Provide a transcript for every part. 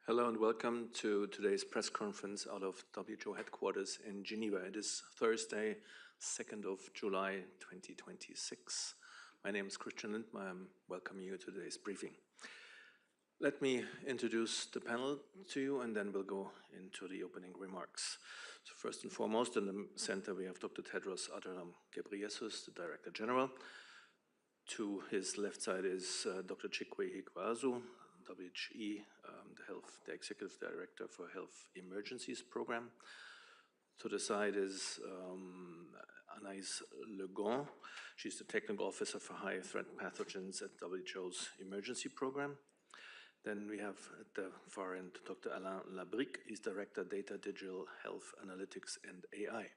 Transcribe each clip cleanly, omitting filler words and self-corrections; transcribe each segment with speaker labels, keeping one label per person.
Speaker 1: Hello and welcome to today's press conference out of WHO headquarters in Geneva. It is Thursday, 2nd of July 2026. My name is Christian Lindmeier. I'm welcoming you to today's briefing. Let me introduce the panel to you and then we'll go into the opening remarks. So first and foremost, in the center we have Dr. Tedros Adhanom Ghebreyesus, the Director General. To his left side is Dr. Ghebreyesus, WHE, the Executive Director for Health Emergencies Program. To the side is Anaïs Legon. She's the Technical Officer for High Threat Pathogens at WHO's Emergency Program. Then we have at the far end Dr. Alain Labrique. He's Director Data, Digital Health Analytics and AI.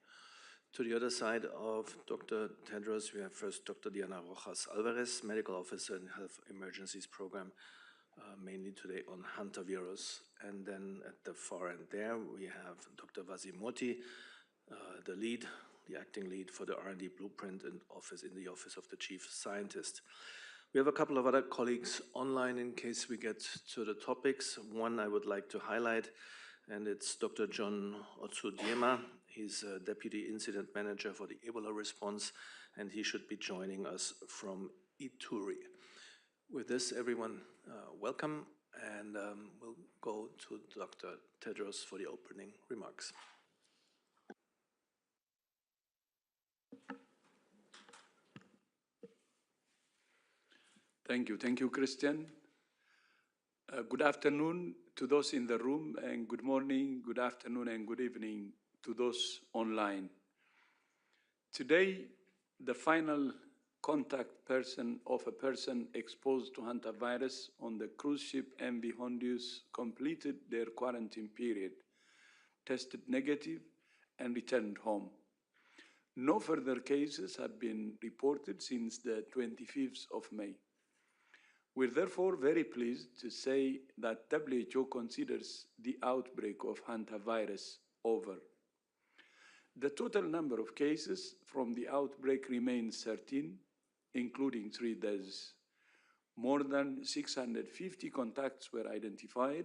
Speaker 1: To the other side of Dr. Tedros, we have first Dr. Diana Rojas Alvarez, Medical Officer in Health Emergencies Program, mainly today on hantavirus. And then at the far end there, we have Dr. Vasim Moti, the acting lead for the R&D Blueprint and in the Office of the Chief Scientist. We have a couple of other colleagues online in case we get to the topics. One I would like to highlight, and it's Dr. John Otsudiema. He's a Deputy Incident Manager for the Ebola response, and he should be joining us from Ituri. With this, everyone, welcome, and we'll go to Dr. Tedros for the opening remarks.
Speaker 2: Thank you, Christian. Good afternoon to those in the room, and good morning, good afternoon, and good evening to those online. Today, the final contact person of a person exposed to hantavirus on the cruise ship MV Hondius completed their quarantine period, tested negative, and returned home. No further cases have been reported since the 25th of May. We're therefore very pleased to say that WHO considers the outbreak of hantavirus over. The total number of cases from the outbreak remains 13, including 3 deaths. More than 650 contacts were identified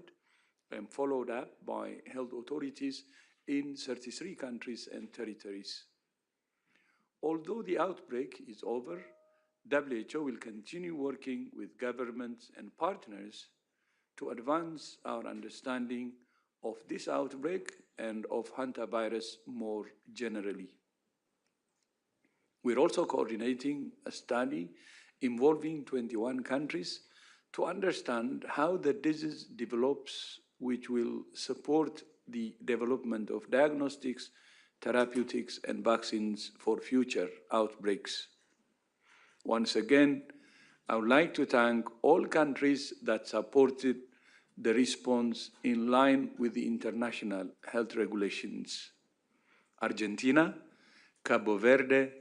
Speaker 2: and followed up by health authorities in 33 countries and territories. Although the outbreak is over, WHO will continue working with governments and partners to advance our understanding of this outbreak and of hantavirus more generally. We're also coordinating a study involving 21 countries to understand how the disease develops, which will support the development of diagnostics, therapeutics, and vaccines for future outbreaks. Once again, I would like to thank all countries that supported the response in line with the international health regulations: Argentina, Cabo Verde,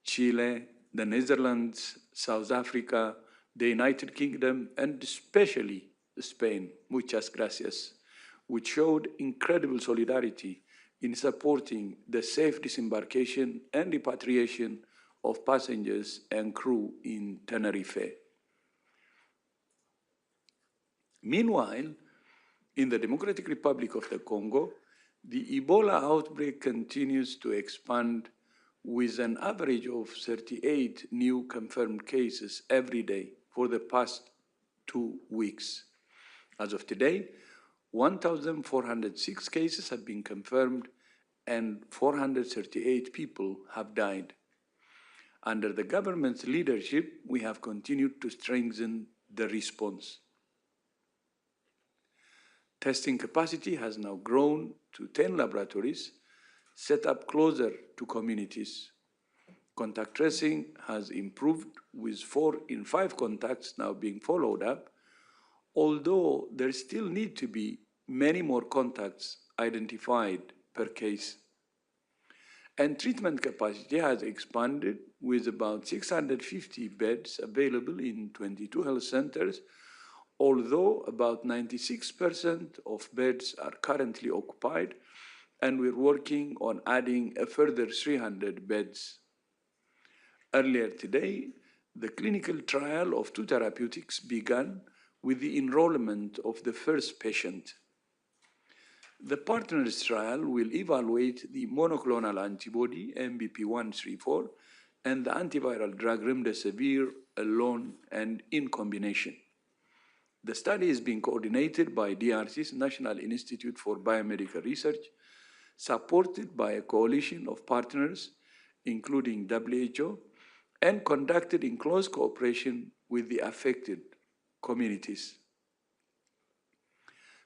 Speaker 2: Chile, the Netherlands, South Africa, the United Kingdom, and especially Spain, muchas gracias, which showed incredible solidarity in supporting the safe disembarkation and repatriation of passengers and crew in Tenerife. Meanwhile, in the Democratic Republic of the Congo, the Ebola outbreak continues to expand with an average of 38 new confirmed cases every day for the past 2 weeks. As of today, 1,406 cases have been confirmed and 438 people have died. Under the government's leadership, we have continued to strengthen the response. Testing capacity has now grown to 10 laboratories, set up closer to communities. Contact tracing has improved, with 4 in 5 contacts now being followed up, although there still need to be many more contacts identified per case. And treatment capacity has expanded, with about 650 beds available in 22 health centers, although about 96% of beds are currently occupied, and we're working on adding a further 300 beds. Earlier today, the clinical trial of 2 therapeutics began with the enrollment of the first patient. The partners trial will evaluate the monoclonal antibody MBP134 and the antiviral drug remdesivir alone and in combination. The study is being coordinated by DRC's National Institute for Biomedical Research, supported by a coalition of partners, including WHO, and conducted in close cooperation with the affected communities.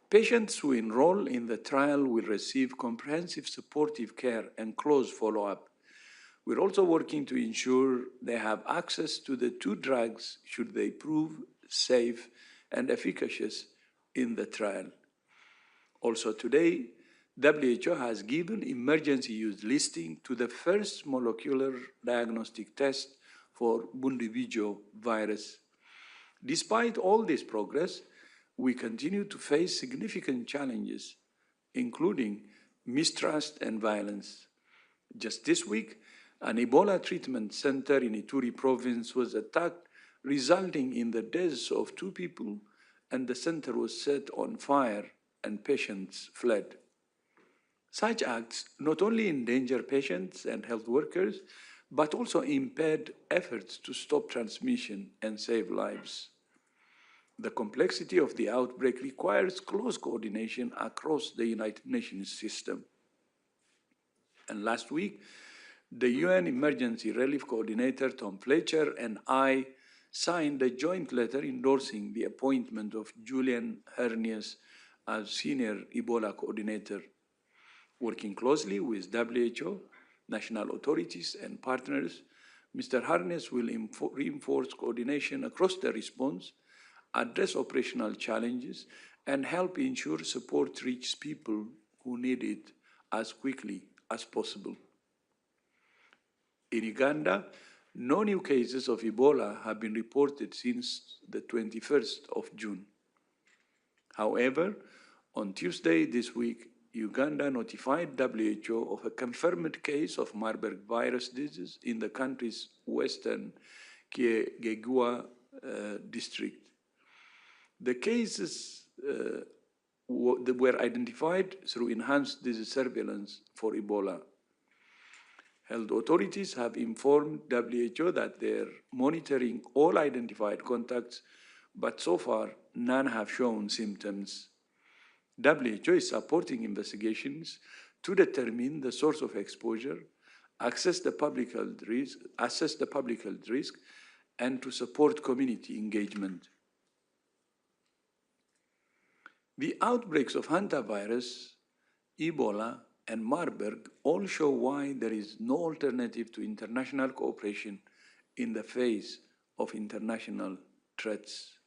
Speaker 2: Patients who enroll in the trial will receive comprehensive supportive care and close follow-up. We're also working to ensure they have access to the two drugs should they prove safe and efficacious in the trial. Also today, WHO has given emergency use listing to the first molecular diagnostic test for Bundibugyo virus. Despite all this progress, we continue to face significant challenges, including mistrust and violence. Just this week, an Ebola treatment center in Ituri province was attacked, resulting in the deaths of 2 people, and the center was set on fire and patients fled. Such acts not only endanger patients and health workers, but also impede efforts to stop transmission and save lives. The complexity of the outbreak requires close coordination across the United Nations system. And last week, the UN Emergency Relief Coordinator Tom Fletcher and I signed a joint letter endorsing the appointment of Julian Hernias as Senior Ebola Coordinator. Working closely with WHO, national authorities, and partners, Mr. Hernias will reinforce coordination across the response, address operational challenges, and help ensure support reaches people who need it as quickly as possible. In Uganda, no new cases of Ebola have been reported since the 21st of June. However, on Tuesday this week, Uganda notified WHO of a confirmed case of Marburg virus disease in the country's western Kiegegua district. The cases were identified through enhanced disease surveillance for Ebola. Health authorities have informed WHO that they're monitoring all identified contacts, but so far none have shown symptoms. WHO is supporting investigations to determine the source of exposure, assess the public health risk, and to support community engagement. The outbreaks of hantavirus, Ebola, and Marburg all show why there is no alternative to international cooperation in the face of international threats.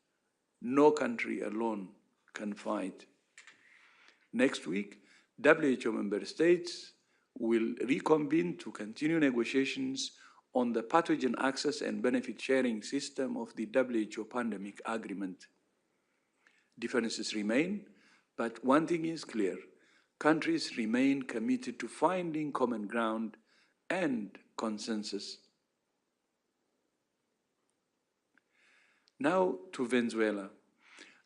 Speaker 2: No country alone can fight. Next week, WHO member states will reconvene to continue negotiations on the pathogen access and benefit sharing system of the WHO pandemic agreement. Differences remain, but one thing is clear: countries remain committed to finding common ground and consensus. Now to Venezuela.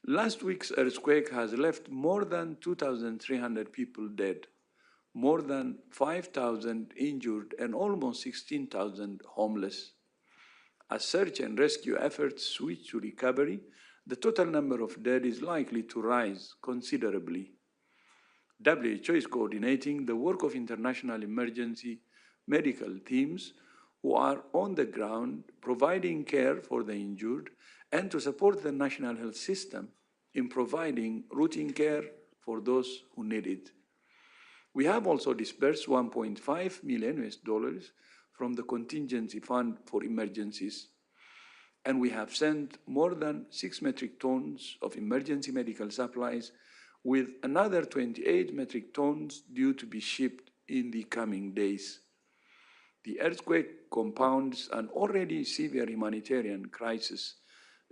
Speaker 2: Last week's earthquake has left more than 2,300 people dead, more than 5,000 injured, and almost 16,000 homeless. As search and rescue efforts switch to recovery, the total number of dead is likely to rise considerably. WHO is coordinating the work of international emergency medical teams who are on the ground providing care for the injured and to support the national health system in providing routine care for those who need it. We have also disbursed $1.5 million from the contingency fund for emergencies. And we have sent more than 6 metric tons of emergency medical supplies, with another 28 metric tons due to be shipped in the coming days. The earthquake compounds an already severe humanitarian crisis,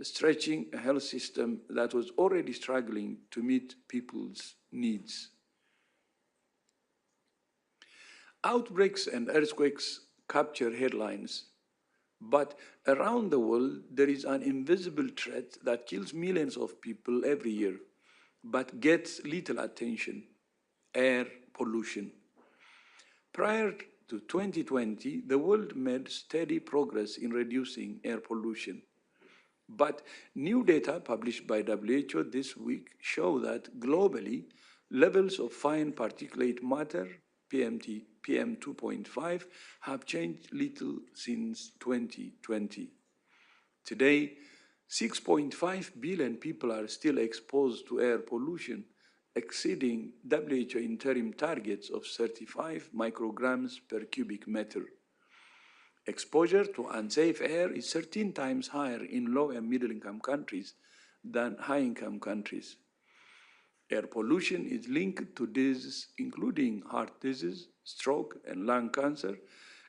Speaker 2: stretching a health system that was already struggling to meet people's needs. Outbreaks and earthquakes capture headlines, But around the world, there is an invisible threat that kills millions of people every year, but gets little attention: air pollution. Prior to 2020, the world made steady progress in reducing air pollution. But new data published by WHO this week show that globally, levels of fine particulate matter, PM2.5, have changed little since 2020. Today, 6.5 billion people are still exposed to air pollution, exceeding WHO interim targets of 35 micrograms per cubic meter. Exposure to unsafe air is 13 times higher in low and middle-income countries than high-income countries. Air pollution is linked to diseases including heart disease, stroke, and lung cancer,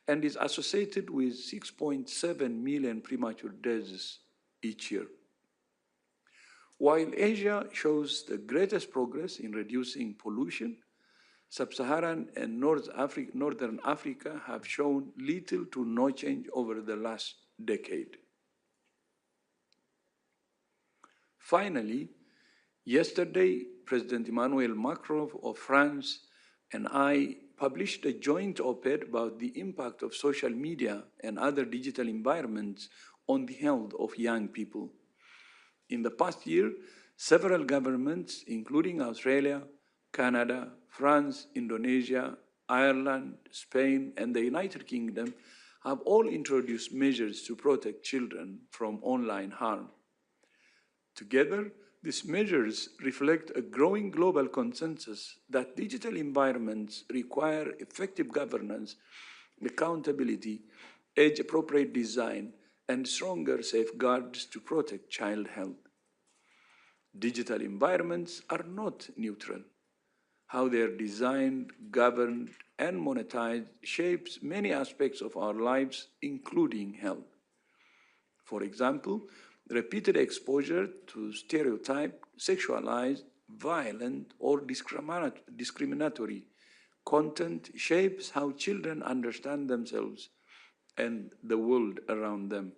Speaker 2: and is associated with 6.7 million premature deaths each year. While Asia shows the greatest progress in reducing pollution, Sub-Saharan and Northern Africa have shown little to no change over the last decade. Finally, yesterday, President Emmanuel Macron of France and I published a joint op-ed about the impact of social media and other digital environments on the health of young people. In the past year, several governments, including Australia, Canada, France, Indonesia, Ireland, Spain, and the United Kingdom, have all introduced measures to protect children from online harm. Together, these measures reflect a growing global consensus that digital environments require effective governance, accountability, age-appropriate design, and stronger safeguards to protect child health. Digital environments are not neutral. How they are designed, governed, and monetized shapes many aspects of our lives, including health. For example, repeated exposure to stereotyped, sexualized, violent, or discriminatory content shapes how children understand themselves and the world around them.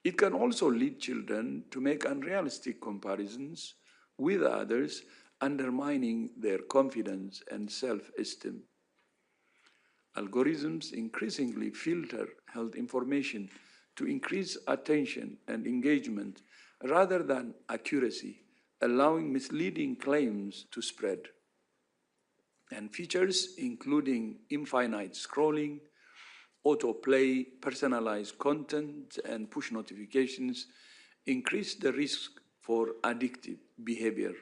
Speaker 2: It can also lead children to make unrealistic comparisons with others, undermining their confidence and self-esteem. Algorithms increasingly filter health information to increase attention and engagement rather than accuracy, allowing misleading claims to spread. And features including infinite scrolling, autoplay, personalized content, and push notifications increase the risk for addictive behavior.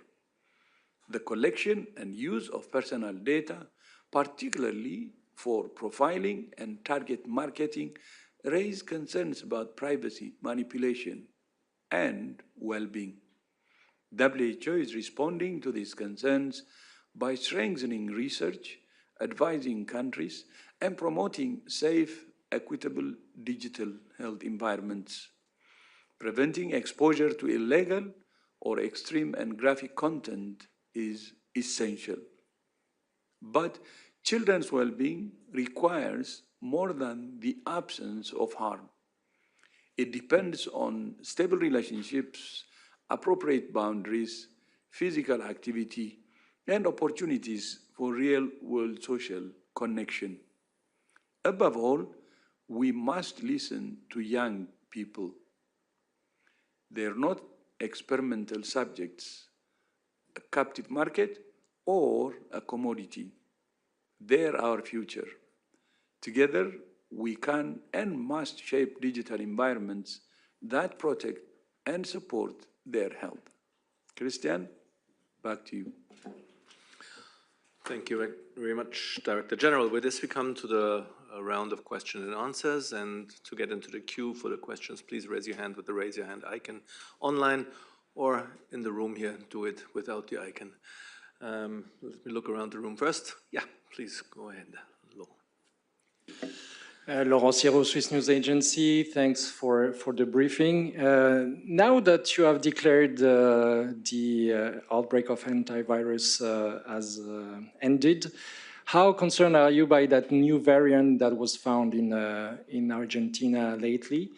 Speaker 2: The collection and use of personal data, particularly for profiling and target marketing, raise concerns about privacy, manipulation, and well-being. WHO is responding to these concerns by strengthening research, advising countries, and promoting safe, equitable digital health environments. Preventing exposure to illegal or extreme and graphic content is essential. But children's well-being requires more than the absence of harm. It depends on stable relationships, appropriate boundaries, physical activity, and opportunities for real-world social connection. Above all, we must listen to young people. They're not experimental subjects, a captive market, or a commodity. They're our future. Together, we can and must shape digital environments that protect and support their health. Christian, back to you.
Speaker 1: Thank you very much, Director General. With this, we come to the round of questions and answers. And to get into the queue for the questions, please raise your hand with the raise your hand icon online, or in the room here, do it without the icon. Let me look around the room first. Yeah, please go ahead.
Speaker 3: Laurent Siro, Swiss News Agency, thanks for the briefing. Now that you have declared the outbreak of antivirus as ended, How concerned are you by that new variant that was found in Argentina lately?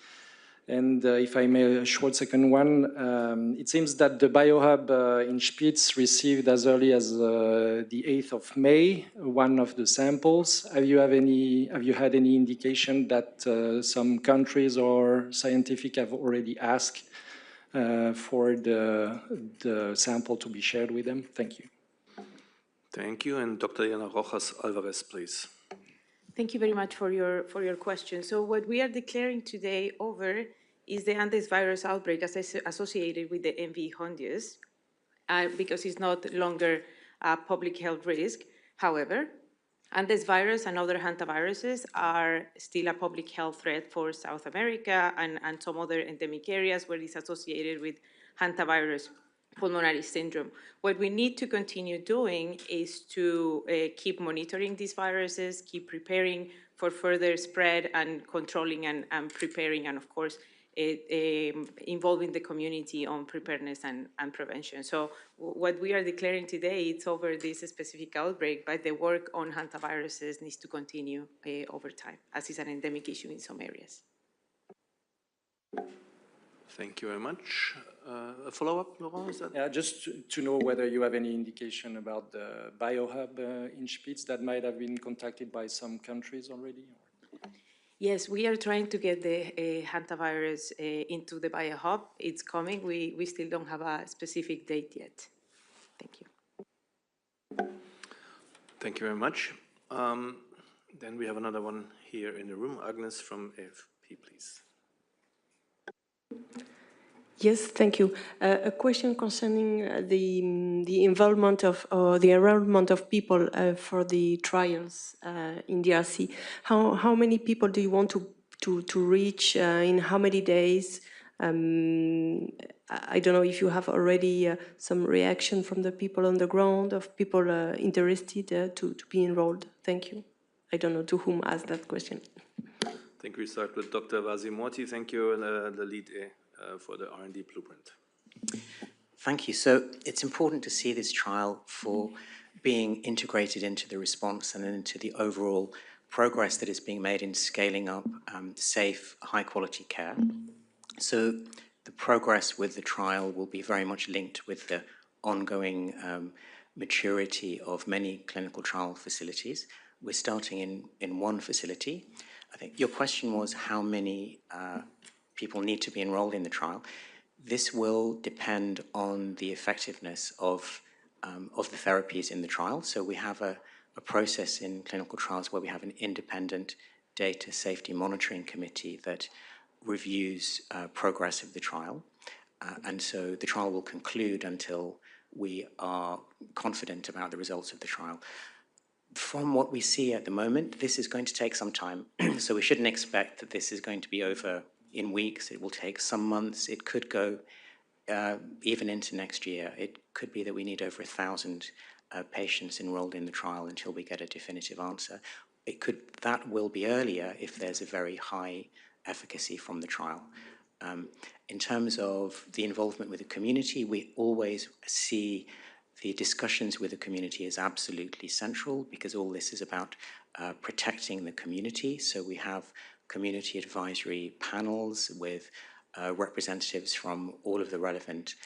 Speaker 3: And if I may, a short second one, it seems that the biohub in Spitz received as early as the 8th of May one of the samples. Have you had any indication that some countries or scientific have already asked for the sample to be shared with them? Thank you.
Speaker 1: Thank you. And Dr. Diana Rojas Alvarez, please.
Speaker 4: Thank you very much for your question. So what we are declaring today over is the Andes virus outbreak as associated with the MV Hondius, because it's not longer a public health risk. However, Andes virus and other hantaviruses are still a public health threat for South America and some other endemic areas where it's associated with hantavirus pulmonary syndrome. What we need to continue doing is to keep monitoring these viruses, keep preparing for further spread and controlling and preparing, and of course, involving the community on preparedness and prevention. So what we are declaring today, it's over this specific outbreak, but the work on hantaviruses needs to continue over time, as is an endemic issue in some areas.
Speaker 1: Thank you very much. A follow-up, Laurent? Is that?
Speaker 3: Yeah, just to know whether you have any indication about the biohub in Spitz that might have been contacted by some countries already?
Speaker 4: Yes, we are trying to get the hantavirus into the biohub. It's coming. We still don't have a specific date yet. Thank you.
Speaker 1: Thank you very much. Then we have another one here in the room. Agnes from AFP, please.
Speaker 5: Yes, thank you. A question concerning the involvement of the enrollment of people for the trials in DRC. How many people do you want to reach in how many days? I don't know if you have already some reaction from the people on the ground, of people interested to be enrolled. Thank you. I don't know to whom asked that question.
Speaker 1: I think we start with Dr. Vazimorti. Thank you, the lead for the R&D blueprint.
Speaker 6: Thank you. So it's important to see this trial for being integrated into the response and into the overall progress that is being made in scaling up safe, high-quality care. So the progress with the trial will be very much linked with the ongoing maturity of many clinical trial facilities. We're starting in one facility. I think your question was how many people need to be enrolled in the trial. This will depend on the effectiveness of the therapies in the trial. So we have a process in clinical trials where we have an independent data safety monitoring committee that reviews progress of the trial. And so the trial will conclude until we are confident about the results of the trial. From what we see at the moment, this is going to take some time. So we shouldn't expect that this is going to be over in weeks. It will take some months. It could go even into next year. It could be that we need over 1,000 patients enrolled in the trial until we get a definitive answer. That will be earlier if there's a very high efficacy from the trial. In terms of the involvement with the community, we always see the discussions with the community as absolutely central, because all this is about protecting the community. So we have community advisory panels with representatives from all of the relevant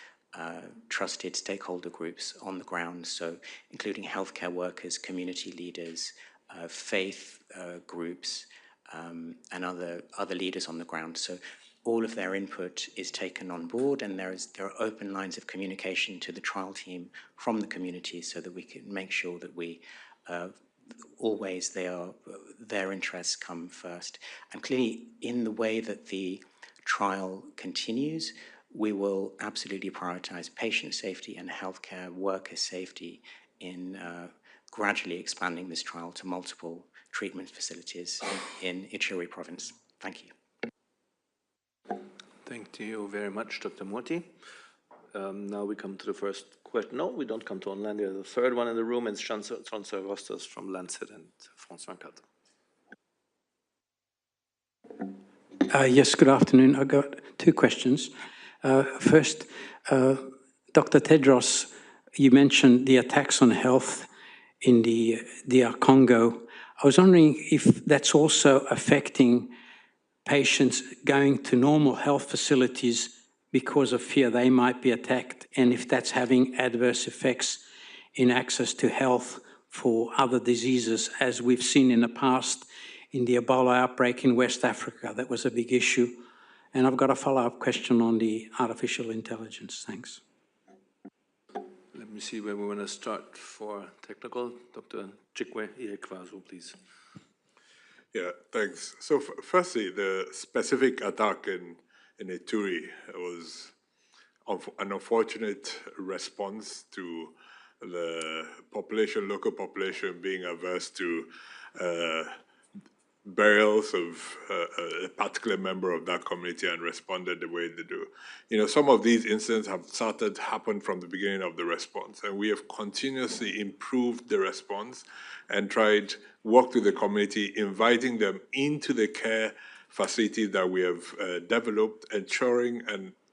Speaker 6: trusted stakeholder groups on the ground, so including healthcare workers, community leaders, faith groups, and other leaders on the ground. So all of their input is taken on board, and there are open lines of communication to the trial team from the community so that we can make sure that we always their interests come first. And clearly, in the way that the trial continues, we will absolutely prioritize patient safety and healthcare worker safety in gradually expanding this trial to multiple treatment facilities in Ituri province. Thank you.
Speaker 1: Thank you very much, Dr. Morti. Now we come to the first question. No, we don't come to online. There's the third one in the room. It's Chancellor Rostos from Lancet and France 24.
Speaker 7: Yes, good afternoon. I've got two questions. First, Dr. Tedros, you mentioned the attacks on health in the DR Congo. I was wondering if that's also affecting patients going to normal health facilities because of fear they might be attacked, and if that's having adverse effects in access to health for other diseases, as we've seen in the past in the Ebola outbreak in West Africa. That was a big issue. And I've got a follow-up question on the artificial intelligence. Thanks.
Speaker 1: Let me see where we want to start for technical. Dr. Chikwe Ihekwazu, please.
Speaker 8: Yeah, thanks. So firstly, the specific attack in Ituri was an unfortunate response to the population, local population, being averse to burials of a particular member of that community and responded the way they do. You know, some of these incidents have happened from the beginning of the response, and we have continuously improved the response and tried work with the community, inviting them into the care facilities that we have developed, ensuring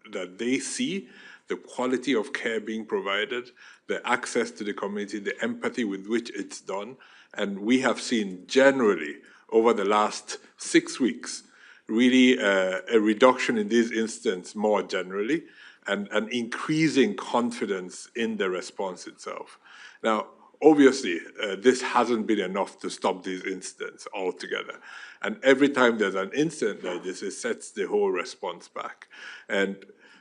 Speaker 8: that they see the quality of care being provided, the access to the community, the empathy with which it's done. And we have seen generally over the last 6 weeks, really a reduction in these incidents more generally, and an increasing confidence in the response itself. Now, obviously, this hasn't been enough to stop these incidents altogether. And every time there's an incident like this, it sets the whole response back. And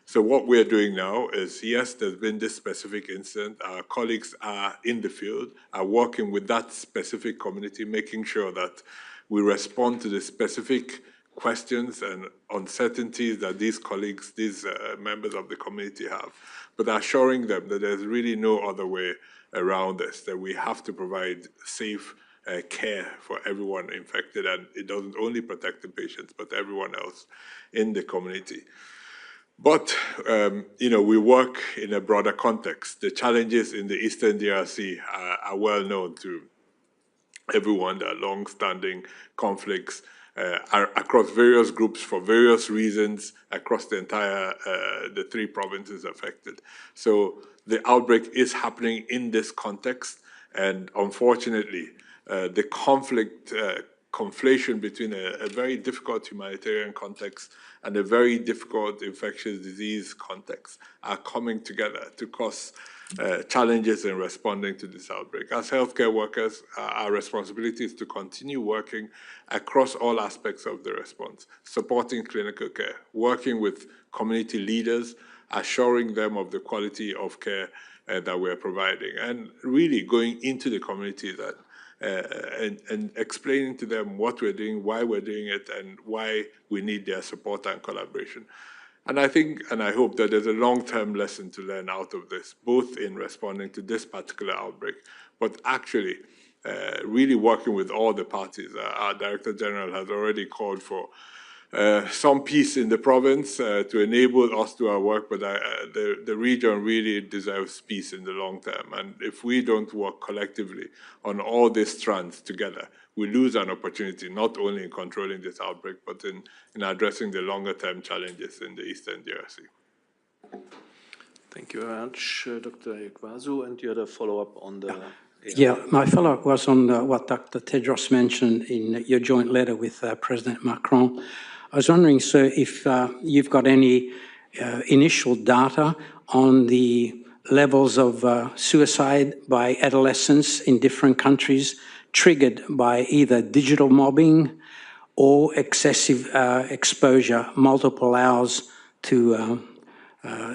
Speaker 8: so what we're doing now is, yes, there's been this specific incident. Our colleagues are in the field, are working with that specific community, making sure that we respond to the specific questions and uncertainties that these colleagues, these members of the community have, but assuring them that there's really no other way around this, that we have to provide safe care for everyone infected, and it doesn't only protect the patients, but everyone else in the community. But, you know, we work in a broader context. The challenges in the Eastern DRC are well known to everyone. There are long-standing conflicts across various groups for various reasons across the entire, the 3 provinces affected. So the outbreak is happening in this context, and unfortunately, the conflict conflation between a very difficult humanitarian context and a very difficult infectious disease context are coming together to cause challenges in responding to this outbreak. As healthcare workers, our responsibility is to continue working across all aspects of the response, supporting clinical care, working with community leaders, assuring them of the quality of care that we're providing, and really going into the community that and explaining to them what we're doing, why we're doing it, and why we need their support and collaboration. And I think, and I hope that there's a long-term lesson to learn out of this, both in responding to this particular outbreak, but actually really working with all the parties. Our Director General has already called for some peace in the province to enable us to our work, but the region really deserves peace in the long term. And if we don't work collectively on all these strands together, we lose an opportunity, not only in controlling this outbreak, but in addressing the longer term challenges in the Eastern DRC.
Speaker 1: Thank you very much, Dr. Ihekwazu. And you had a follow-up on the...
Speaker 7: Yeah, my follow-up was on what Dr. Tedros mentioned in your joint letter with President Macron. I was wondering, sir, if you've got any initial data on the levels of suicide by adolescents in different countries triggered by either digital mobbing or excessive exposure, multiple hours to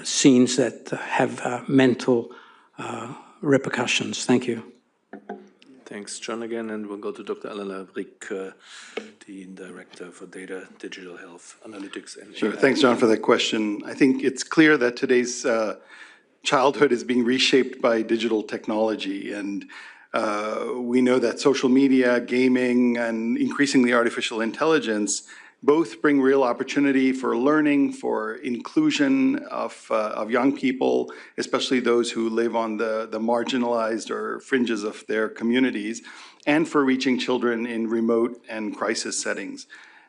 Speaker 7: scenes that have mental repercussions. Thank you.
Speaker 1: Thanks, John, again, and we'll go to Dr. Elena Brick, the Director for Data, Digital Health, Analytics, and
Speaker 9: Sure.
Speaker 1: AI.
Speaker 9: Thanks, John, for that question. I think it's clear that today's childhood is being reshaped by digital technology, and we know that social media, gaming, and increasingly artificial intelligence both bring real opportunity for learning, for inclusion of young people, especially those who live on the marginalized or fringes of their communities, and for reaching children in remote and crisis settings.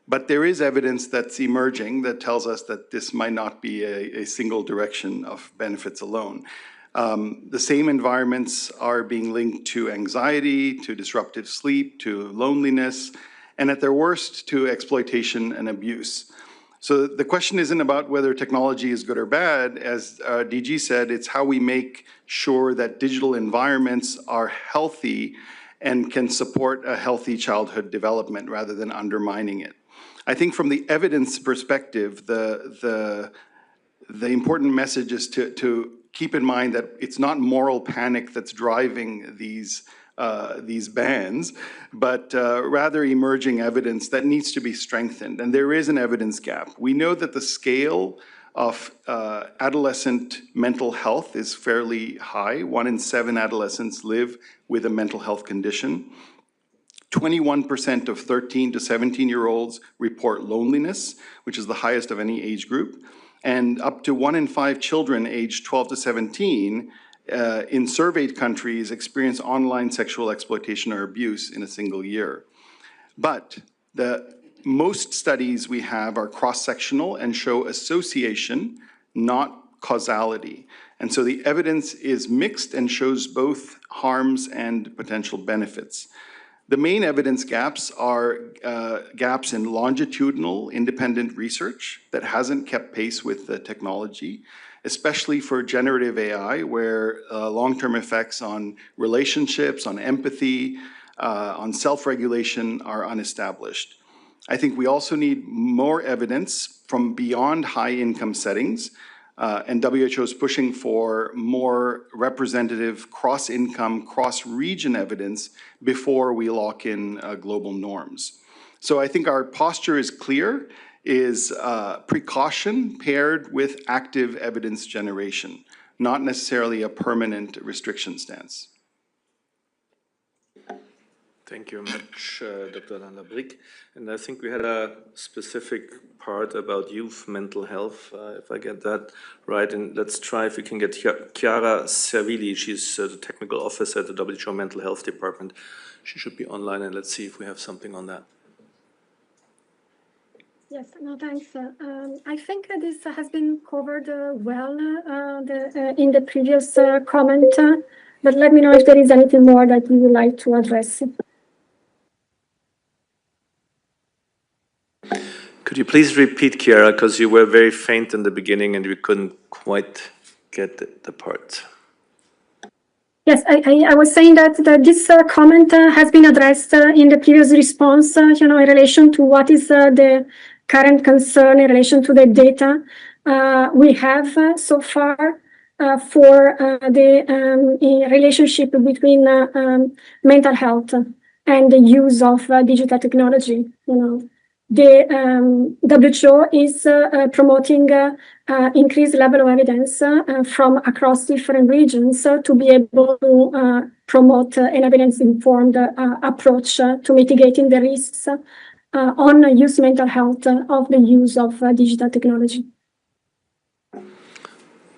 Speaker 9: But there is evidence that's emerging that tells us that this might not be a single direction of benefits alone. The same environments are being linked to anxiety, to disruptive sleep, to loneliness, and at their worst, to exploitation and abuse. So the question isn't about whether technology is good or bad. As DG said, it's how we make sure that digital environments are healthy and can support a healthy childhood development rather than undermining it. I think from the evidence perspective, the important message is to keep in mind that it's not moral panic that's driving these bans, but rather emerging evidence that needs to be strengthened. And there is an evidence gap. We know that the scale of adolescent mental health is fairly high. 1 in 7 adolescents live with a mental health condition. 21% of 13 to 17-year-olds report loneliness, which is the highest of any age group. And up to 1 in 5 children aged 12 to 17 in surveyed countries experience online sexual exploitation or abuse in a single year. But most studies we have are cross-sectional and show association, not causality. And so the evidence is mixed and shows both harms and potential benefits. The main evidence gaps are gaps in longitudinal independent research that hasn't kept pace with the technology, especially for generative AI, where long-term effects on relationships, on empathy, on self-regulation are unestablished. I think we also need more evidence from beyond high-income settings, and WHO is pushing for more representative cross-income, cross-region evidence before we lock in global norms. So I think our posture is clear, is precaution paired with active evidence generation, not necessarily a permanent restriction stance.
Speaker 1: Thank you very much, Dr. Outbreak. And I think we had a specific part about youth mental health, if I get that right. And let's try if we can get Chiara Servili. She's the technical officer at the WHO Mental Health Department. She should be online, and let's see if we have something on that.
Speaker 10: Yes, no, thanks. I think this has been covered well in the previous comment, but let me know if there is anything more that you would like to address.
Speaker 1: Could you please repeat, Chiara, because you were very faint in the beginning and we couldn't quite get the part.
Speaker 10: Yes, I was saying that this comment has been addressed in the previous response, in relation to what is the current concern in relation to the data we have so far for the relationship between mental health and the use of digital technology. The WHO is promoting increased level of evidence from across different regions to be able to promote an evidence-informed approach to mitigating the risks on youth mental health of the use of digital technology.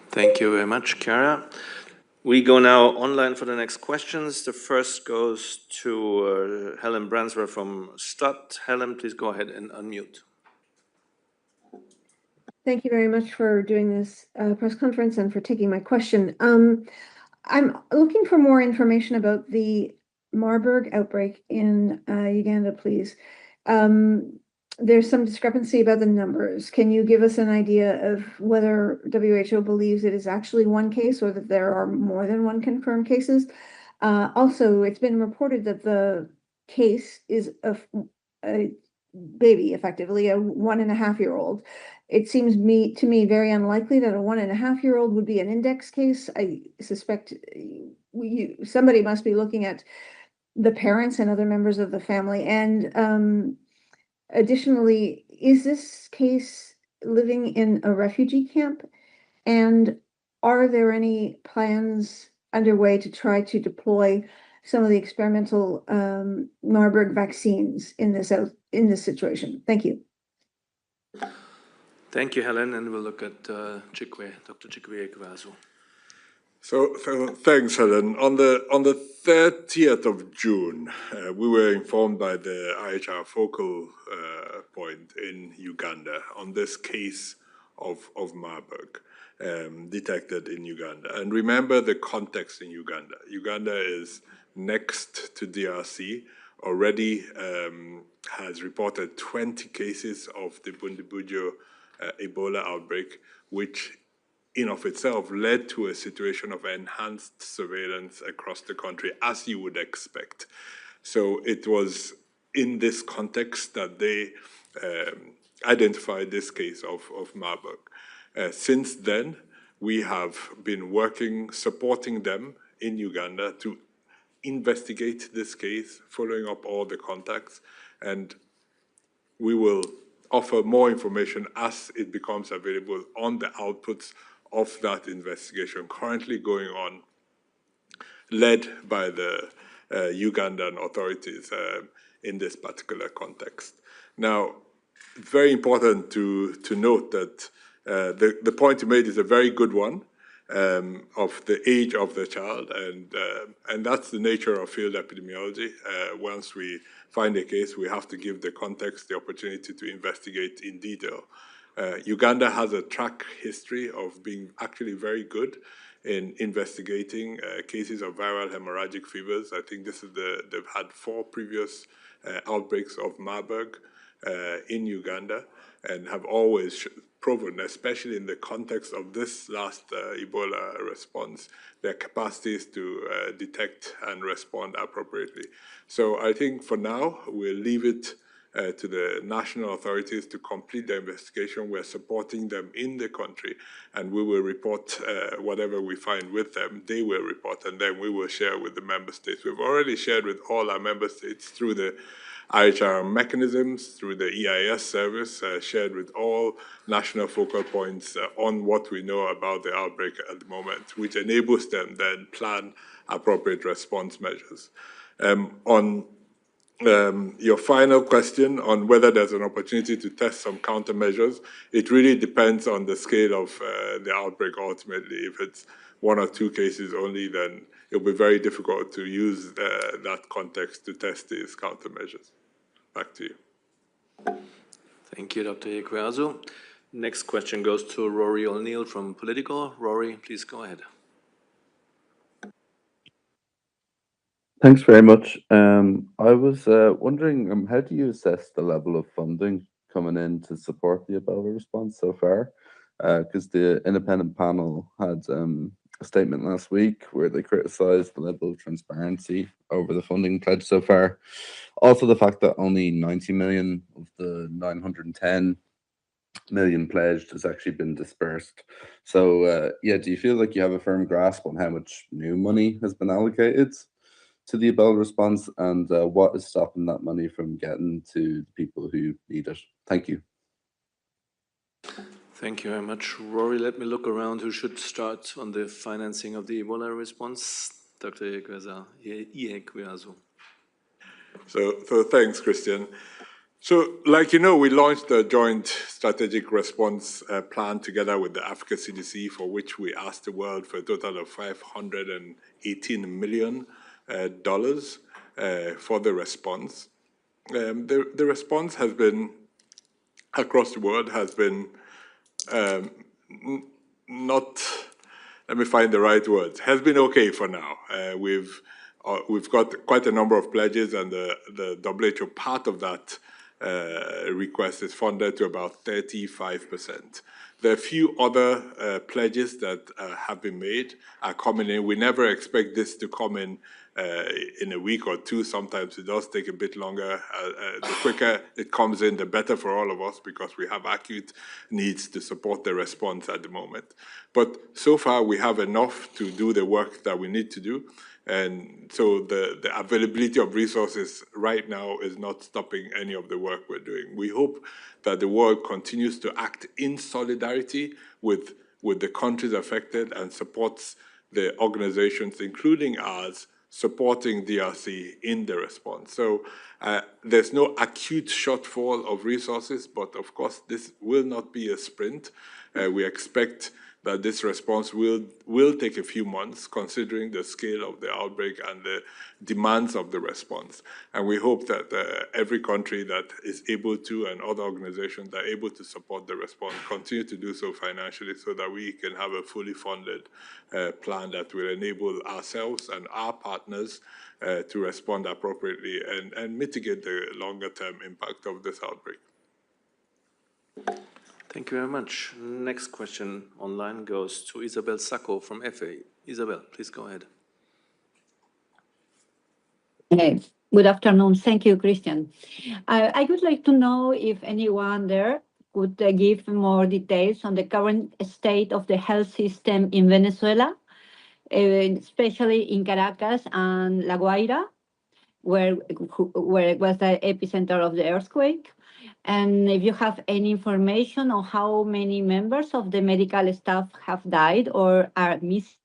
Speaker 1: Thank you very much, Chiara. We go now online for the next questions. The first goes to Helen Branswer from STUT. Helen, please go ahead and unmute.
Speaker 11: Thank you very much for doing this press conference and for taking my question. I'm looking for more information about the Marburg outbreak in Uganda, please. There's some discrepancy about the numbers. Can you give us an idea of whether WHO believes it is actually one case or that there are more than one confirmed cases? Also, it's been reported that the case is a baby, effectively, a 1.5-year-old. It seems to me very unlikely that a 1.5-year-old would be an index case. I suspect somebody must be looking at the parents and other members of the family. And additionally, is this case living in a refugee camp? And are there any plans underway to try to deploy some of the experimental Marburg vaccines in this situation? Thank you.
Speaker 1: Thank you, Helen, and we'll look at Dr. Ghebreyesus.
Speaker 8: So thanks, Helen. On the 30th of June, we were informed by the IHR focal point in Uganda on this case of Marburg detected in Uganda. And remember the context in Uganda. Uganda is next to DRC, already has reported 20 cases of the Bundibujo Ebola outbreak, which in of itself led to a situation of enhanced surveillance across the country, as you would expect. So it was in this context that they identified this case of Marburg. Since then, we have been working, supporting them in Uganda to investigate this case, following up all the contacts, and we will offer more information as it becomes available on the outputs of that investigation currently going on, led by the Ugandan authorities in this particular context. Now, very important to note that the point you made is a very good one of the age of the child, and that's the nature of field epidemiology. Once we find a case, we have to give the context, the opportunity to investigate in detail. Uganda has a track history of being actually very good in investigating cases of viral hemorrhagic fevers. I think this is they've had 4 previous outbreaks of Marburg in Uganda, and have always proven, especially in the context of this last Ebola response, their capacities to detect and respond appropriately. So I think for now, we'll leave it to the national authorities to complete the investigation. We're supporting them in the country, and we will report whatever we find with them. They will report, and then we will share with the member states. We've already shared with all our member states through the IHR mechanisms, through the EIS service, shared with all national focal points on what we know about the outbreak at the moment, which enables them then plan appropriate response measures. On your final question on whether there's an opportunity to test some countermeasures, it really depends on the scale of the outbreak ultimately. If it's 1 or 2 cases only, then it'll be very difficult to use that context to test these countermeasures. Back to you.
Speaker 1: Thank you, Dr. Ghebreyesus. Next question goes to Rory O'Neill from Politico. Rory, please go ahead.
Speaker 12: Thanks very much. I was wondering, how do you assess the level of funding coming in to support the Ebola response so far? Because the independent panel had a statement last week where they criticised the level of transparency over the funding pledge so far. Also, the fact that only 90 million of the 910 million pledged has actually been dispersed. So, yeah, do you feel like you have a firm grasp on how much new money has been allocated to the Ebola response, and what is stopping that money from getting to the people who need it? Thank you.
Speaker 1: Thank you very much, Rory. Let me look around who should start on the financing of the Ebola response. Dr. Ghebreyesus.
Speaker 8: So thanks, Christian. So, like you know, we launched a joint strategic response plan together with the Africa CDC, for which we asked the world for a total of $518 million for the response. The response has been, across the world, has been not, let me find the right words, has been okay for now. We've got quite a number of pledges, and the WHO part of that request is funded to about 35%. There are a few other pledges that have been made, are coming in. We never expect this to come in a week or 2. Sometimes it does take a bit longer. The quicker it comes in, the better for all of us, because we have acute needs to support the response at the moment. But so far, we have enough to do the work that we need to do. And so the availability of resources right now is not stopping any of the work we're doing. We hope that the world continues to act in solidarity with the countries affected and supports the organizations, including ours, supporting DRC in the response. So there's no acute shortfall of resources, but of course this will not be a sprint. We expect that this response will take a few months, considering the scale of the outbreak and the demands of the response. And we hope that every country that is able to, and other organizations that are able to support the response, continue to do so financially so that we can have a fully funded plan that will enable ourselves and our partners to respond appropriately and mitigate the longer-term impact of this outbreak.
Speaker 1: Thank you very much. Next question online goes to Isabel Sacco from FA. Isabel, please go ahead.
Speaker 13: Good afternoon. Thank you, Christian. I would like to know if anyone there could give more details on the current state of the health system in Venezuela, especially in Caracas and La Guaira, where it was the epicenter of the earthquake. And if you have any information on how many members of the medical staff have died or are missing.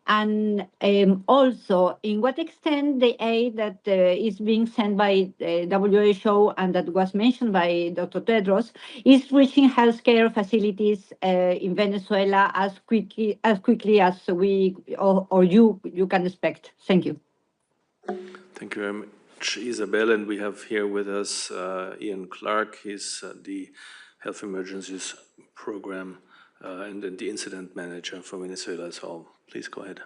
Speaker 13: And also, in what extent the aid that is being sent by WHO and that was mentioned by Dr. Tedros is reaching healthcare facilities in Venezuela as quickly as we or you can expect. Thank you.
Speaker 1: Thank you very much, Isabel. And we have here with us Ian Clark. He's the Health Emergencies Program and the Incident Manager for Venezuela. So please go ahead.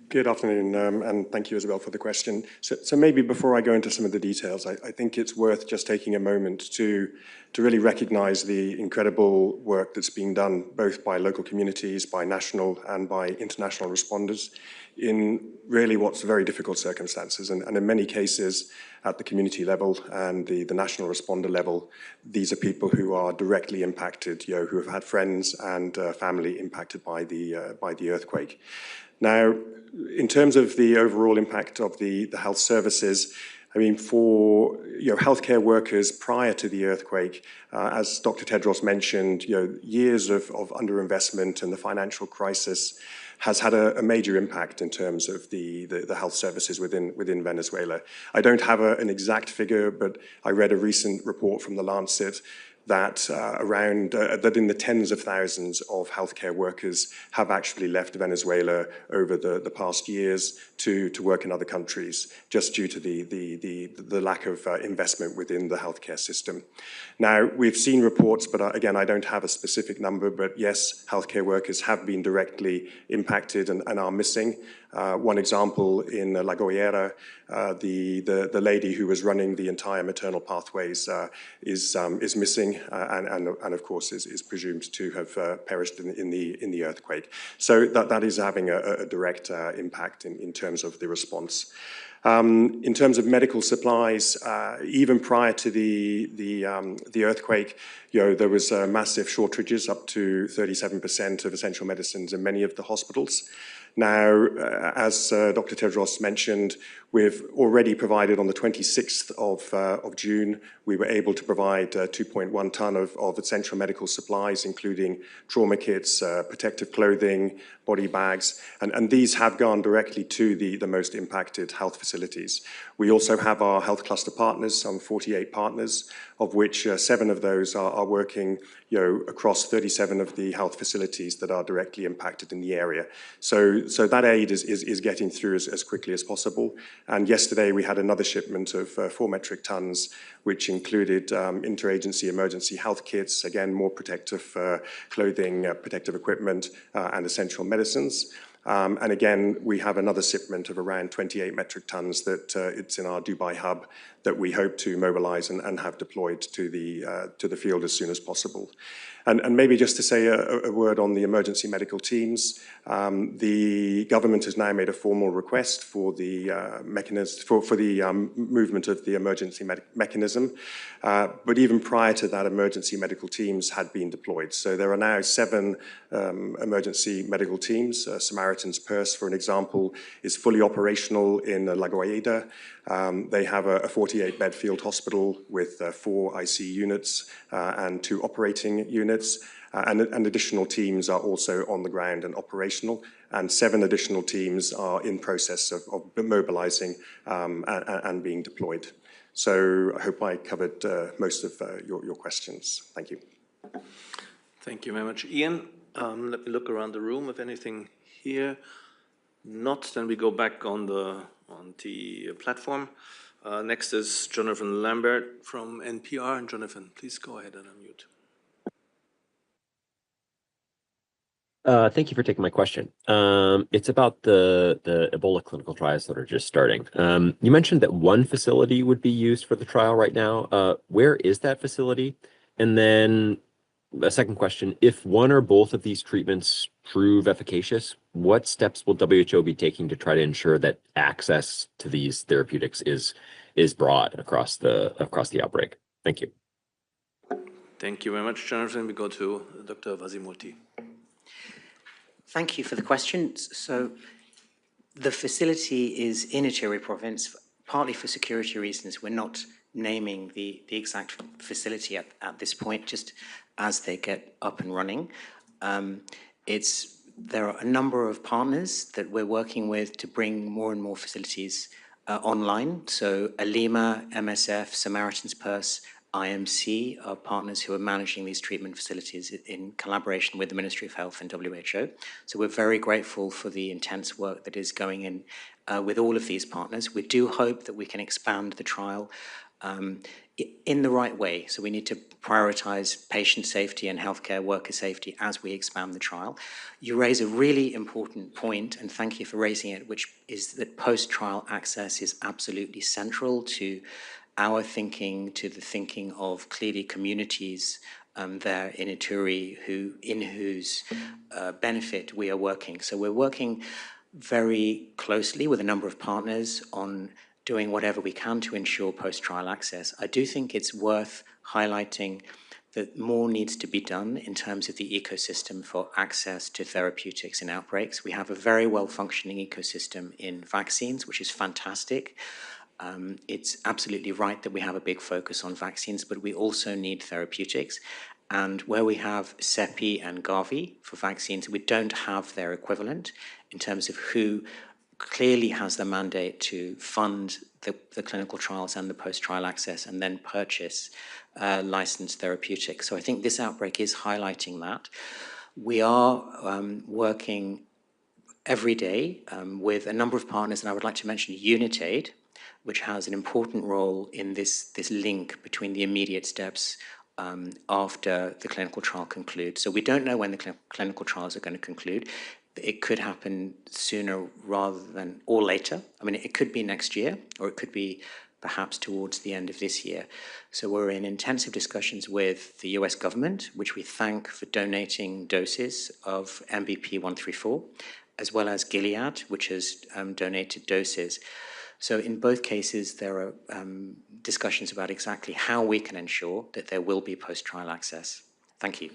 Speaker 14: Good afternoon, and thank you, Isabel, for the question. So maybe before I go into some of the details, I think it's worth just taking a moment to really recognize the incredible work that's being done both by local communities, by national and by international responders in really what's very difficult circumstances. And in many cases, at the community level and the national responder level, these are people who are directly impacted, who have had friends and family impacted by the earthquake. Now, in terms of the overall impact of the health services, I mean, for healthcare workers prior to the earthquake, as Dr. Tedros mentioned, years of underinvestment and the financial crisis has had a major impact in terms of the health services within Venezuela. I don't have an exact figure, but I read a recent report from the Lancet that that in the tens of thousands of healthcare workers have actually left Venezuela over the past years to work in other countries, just due to the lack of investment within the healthcare system. Now, we've seen reports, but again, I don't have a specific number, but yes, healthcare workers have been directly impacted and are missing. One example in La Guaira, the lady who was running the entire maternal pathways is missing and of course is presumed to have perished in the earthquake. So that is having a direct impact in terms of the response. In terms of medical supplies, even prior to the earthquake, there was massive shortages, up to 37% of essential medicines in many of the hospitals. Now, as Dr. Tedros mentioned, we've already provided on the 26th of June, we were able to provide 2.1 ton of essential medical supplies, including trauma kits, protective clothing, body bags, and these have gone directly to the most impacted health facilities. We also have our health cluster partners, some 48 partners, of which 7 of those are working across 37 of the health facilities that are directly impacted in the area. So that aid is getting through as quickly as possible. And yesterday we had another shipment of 4 metric tons, which included interagency emergency health kits, again, more protective clothing, protective equipment, and essential medicines. And again, we have another shipment of around 28 metric tons that it's in our Dubai hub that we hope to mobilize and have deployed to the field as soon as possible. And maybe just to say a word on the emergency medical teams, the government has now made a formal request for the movement of the emergency mechanism. But even prior to that, emergency medical teams had been deployed. So there are now 7 emergency medical teams. Samaritan's Purse, for an example, is fully operational in La Guaira. They have a 48-bed field hospital with 4 IC units and 2 operating units. And additional teams are also on the ground and operational, and 7 additional teams are in process of mobilizing and being deployed. So I hope I covered most of your questions. Thank you.
Speaker 1: Thank you very much, Ian. Let me look around the room. If anything here, not, then we go back on the platform. Next is Jonathan Lambert from NPR. And Jonathan, please go ahead and unmute.
Speaker 15: Thank you for taking my question. It's about the Ebola clinical trials that are just starting. You mentioned that one facility would be used for the trial right now. Where is that facility? And then a second question, if one or both of these treatments prove efficacious, what steps will WHO be taking to try to ensure that access to these therapeutics is broad across the outbreak? Thank you.
Speaker 1: Thank you very much, Jonathan. We go to Dr. Vasimulti.
Speaker 6: Thank you for the question. So the facility is in Ituri province, partly for security reasons. We're not naming the exact facility at this point, just as they get up and running. There are a number of partners that we're working with to bring more and more facilities online. So Alima, MSF, Samaritan's Purse, IMC are partners who are managing these treatment facilities in collaboration with the Ministry of Health and WHO. So we're very grateful for the intense work that is going in with all of these partners. We do hope that we can expand the trial in the right way. So we need to prioritize patient safety and healthcare worker safety as we expand the trial. You raise a really important point, and thank you for raising it, which is that post-trial access is absolutely central to our thinking, to the thinking of clearly communities there in Ituri in whose benefit we are working. So we're working very closely with a number of partners on doing whatever we can to ensure post-trial access. I do think it's worth highlighting that more needs to be done in terms of the ecosystem for access to therapeutics in outbreaks. We have a very well-functioning ecosystem in vaccines, which is fantastic. It's absolutely right that we have a big focus on vaccines, but we also need therapeutics. And where we have CEPI and Gavi for vaccines, we don't have their equivalent in terms of who clearly has the mandate to fund the clinical trials and the post-trial access and then purchase licensed therapeutics. So I think this outbreak is highlighting that. We are working every day with a number of partners, and I would like to mention UNITAID, which has an important role in this link between the immediate steps after the clinical trial concludes. So we don't know when the clinical trials are going to conclude. It could happen sooner rather than, or later. I mean, it could be next year, or it could be perhaps towards the end of this year. So we're in intensive discussions with the US government, which we thank for donating doses of MVP 134, as well as Gilead, which has donated doses. So in both cases, there are discussions about exactly how we can ensure that there will be post-trial access. Thank you.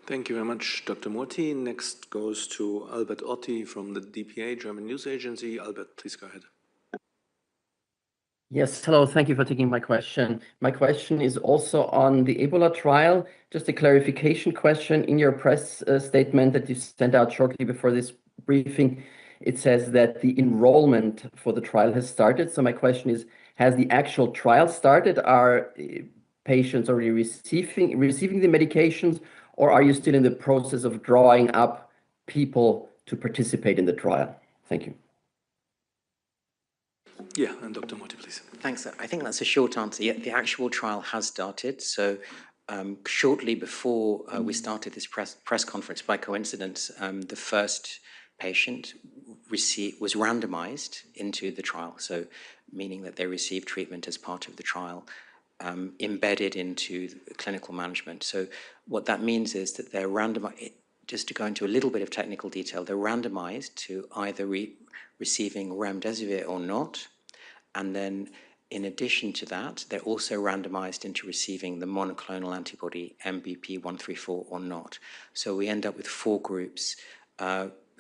Speaker 1: Thank you very much, Dr. Murti. Next goes to Albert Otti from the DPA, German News Agency. Albert, please go ahead.
Speaker 16: Yes, hello. Thank you for taking my question. My question is also on the Ebola trial. Just a clarification question. In your press statement that you sent out shortly before this briefing, it says that the enrollment for the trial has started. So my question is, has the actual trial started? Are patients already receiving the medications, or are you still in the process of drawing up people to participate in the trial? Thank you.
Speaker 1: Yeah, and Dr. Murti, please.
Speaker 6: Thanks. I think that's a short answer. Yeah, the actual trial has started. So shortly before we started this press conference, by coincidence, the first patient was randomized into the trial. So meaning that they received treatment as part of the trial, embedded into clinical management. So what that means is that they're randomized, just to go into a little bit of technical detail, they're randomized to either receiving remdesivir or not. And then in addition to that, they're also randomized into receiving the monoclonal antibody MVP 134 or not. So we end up with 4 groups,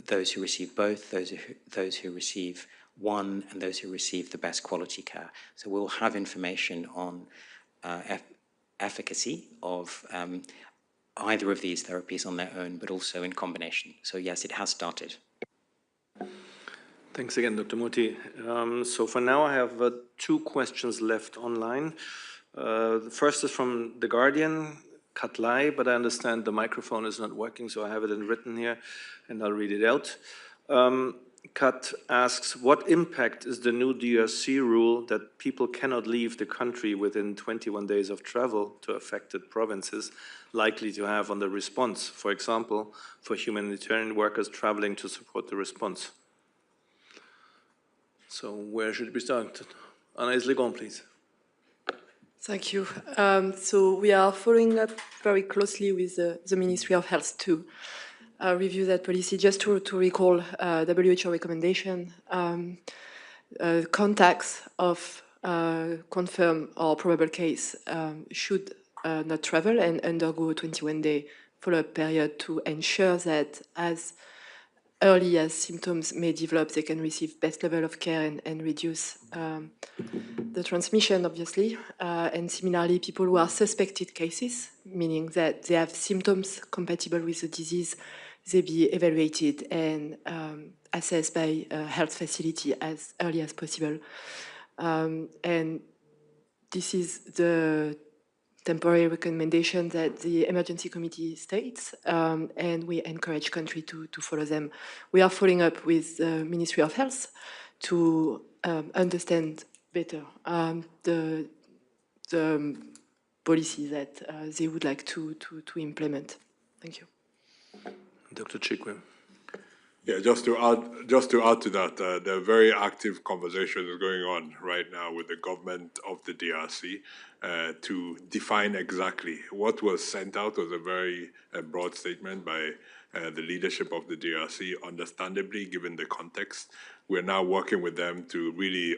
Speaker 6: those who receive both, those who receive one, and those who receive the best quality care. So we'll have information on efficacy of either of these therapies on their own, but also in combination. So yes, it has started.
Speaker 1: Thanks again, Dr. Murti. So for now, I have 2 questions left online. The first is from The Guardian, Katlai, but I understand the microphone is not working, so I have it in written here, and I'll read it out. Kat asks, what impact is the new DRC rule that people cannot leave the country within 21 days of travel to affected provinces likely to have on the response, for example, for humanitarian workers traveling to support the response? So where should we start? Anaïs Legon, please.
Speaker 17: Thank you. So we are following up very closely with the Ministry of Health to review that policy. Just to recall WHO recommendation, contacts of confirmed or probable case should not travel and undergo a 21-day follow-up period to ensure that as early as symptoms may develop, they can receive best level of care and reduce the transmission, obviously. And similarly, people who are suspected cases, meaning that they have symptoms compatible with the disease, they be evaluated and assessed by a health facility as early as possible. And this is the temporary recommendation that the emergency committee states, and we encourage countries to follow them. We are following up with the Ministry of Health to understand better the policy that they would like to implement. Thank you.
Speaker 1: Dr. Chikwe.
Speaker 8: Yeah, just to add to that, there are very active conversations going on right now with the government of the DRC to define exactly what was sent out. Was a very broad statement by the leadership of the DRC, understandably, given the context. We're now working with them to really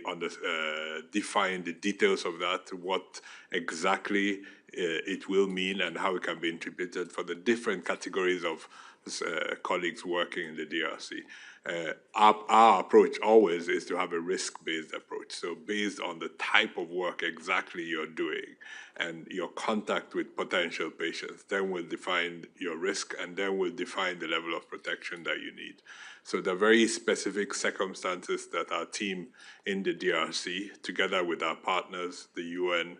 Speaker 8: define the details of that, what exactly it will mean and how it can be interpreted for the different categories of colleagues working in the DRC. Our approach always is to have a risk-based approach. So based on the type of work exactly you're doing and your contact with potential patients, then we'll define your risk and then we'll define the level of protection that you need. So there are very specific circumstances that our team in the DRC, together with our partners, the UN,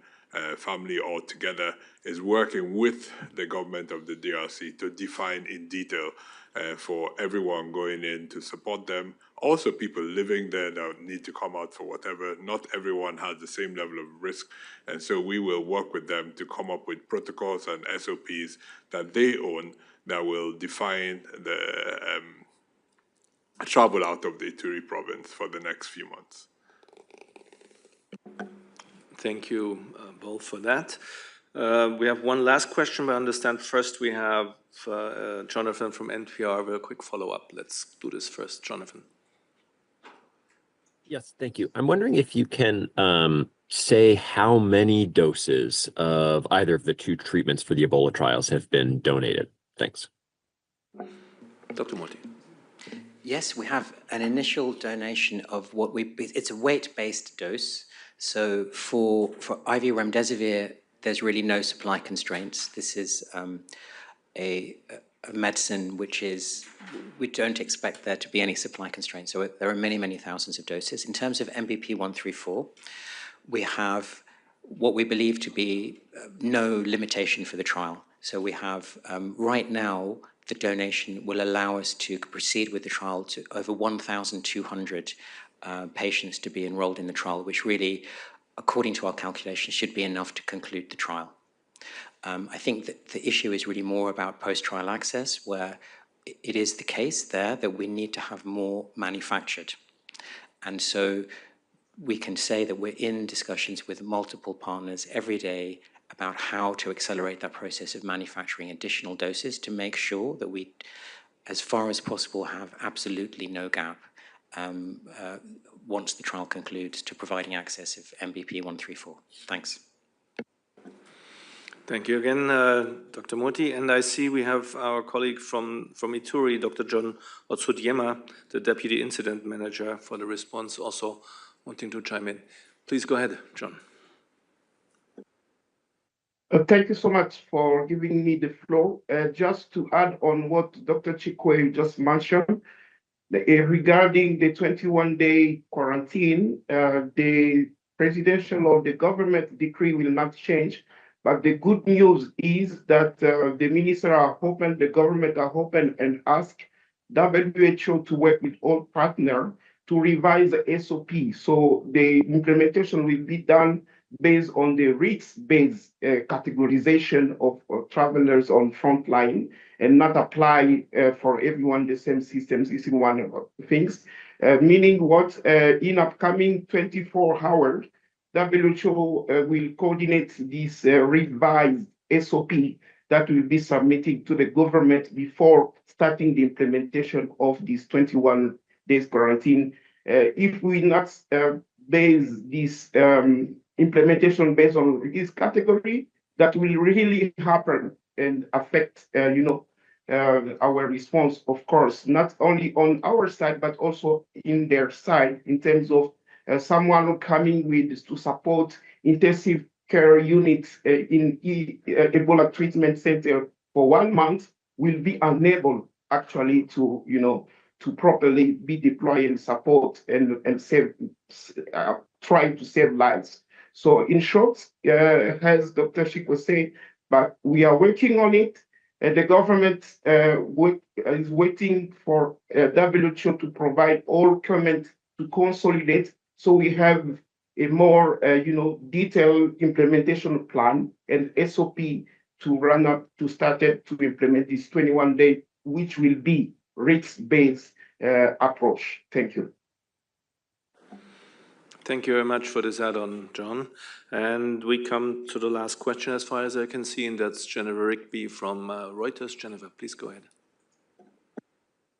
Speaker 8: family all together, is working with the government of the DRC to define in detail for everyone going in to support them. Also people living there that need to come out for whatever. Not everyone has the same level of risk. And so we will work with them to come up with protocols and SOPs that they own that will define the travel out of the Ituri province for the next few months.
Speaker 1: Thank you both for that. We have one last question, but I understand first we have Jonathan from NPR with a quick follow-up. Let's do this first, Jonathan.
Speaker 15: Yes, thank you. I'm wondering if you can say how many doses of either of the two treatments for the Ebola trials have been donated. Thanks.
Speaker 1: Dr. Morty.
Speaker 6: Yes, we have an initial donation of it's a weight-based dose. So for IV remdesivir, there's really no supply constraints. This is a medicine which we don't expect there to be any supply constraints. So there are many, many thousands of doses. In terms of MBP134, we have what we believe to be no limitation for the trial. So we have, right now, the donation will allow us to proceed with the trial to over 1,200 patients to be enrolled in the trial, which really, according to our calculations, should be enough to conclude the trial. I think that the issue is really more about post-trial access, where it is the case there that we need to have more manufactured. And so we can say that we're in discussions with multiple partners every day about how to accelerate that process of manufacturing additional doses to make sure that we, as far as possible, have absolutely no gap once the trial concludes to providing access of MBP134. Thanks.
Speaker 1: Thank you again, Dr. Moti. And I see we have our colleague from Ituri, Dr. John Otsudyema, the Deputy Incident Manager for the response, also wanting to chime in. Please go ahead, John.
Speaker 18: Thank you so much for giving me the floor. Just to add on what Dr. Chikwe just mentioned, regarding the 21-day quarantine, the presidential or the government decree will not change. But the good news is that the minister are open, the government are open and ask WHO to work with all partners to revise the SOP. So the implementation will be done based on the risk-based categorization of travelers on front line and not apply for everyone the same systems. This is one of the things. Meaning what in upcoming 24 hours, WHO will coordinate this revised SOP that will be submitted to the government before starting the implementation of this 21 days quarantine. If we not base this implementation based on this category, that will really happen and affect, our response, of course, not only on our side, but also in their side in terms of someone coming with to support intensive care units in Ebola treatment center for 1 month will be unable actually to, to properly be deployed and support and save, trying to save lives. So in short, as Dr. Shik was saying, but we are working on it. The government is waiting for WHO to provide all comments to consolidate, so we have a more, detailed implementation plan and SOP to run up to start it to implement this 21-day, which will be risk-based approach. Thank you.
Speaker 1: Thank you very much for this add-on, John. And we come to the last question as far as I can see, and that's Geneva Rigby from Reuters. Geneva, please go ahead.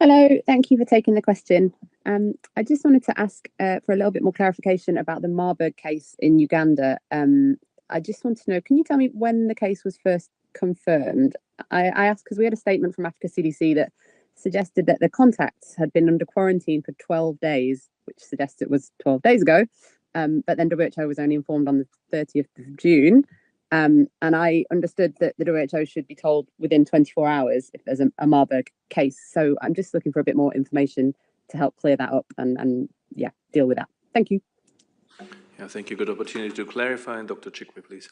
Speaker 19: Hello, thank you for taking the question. I just wanted to ask for a little bit more clarification about the Marburg case in Uganda. I just want to know, can you tell me when the case was first confirmed? I asked because we had a statement from Africa CDC that suggested that the contacts had been under quarantine for 12 days, which suggests it was 12 days ago. But then WHO was only informed on the 30th of June. And I understood that the WHO should be told within 24 hours if there's a Marburg case. So I'm just looking for a bit more information to help clear that up and yeah, deal with that. Thank you.
Speaker 1: Yeah, thank you. Good opportunity to clarify. And Dr. Chikwe, please.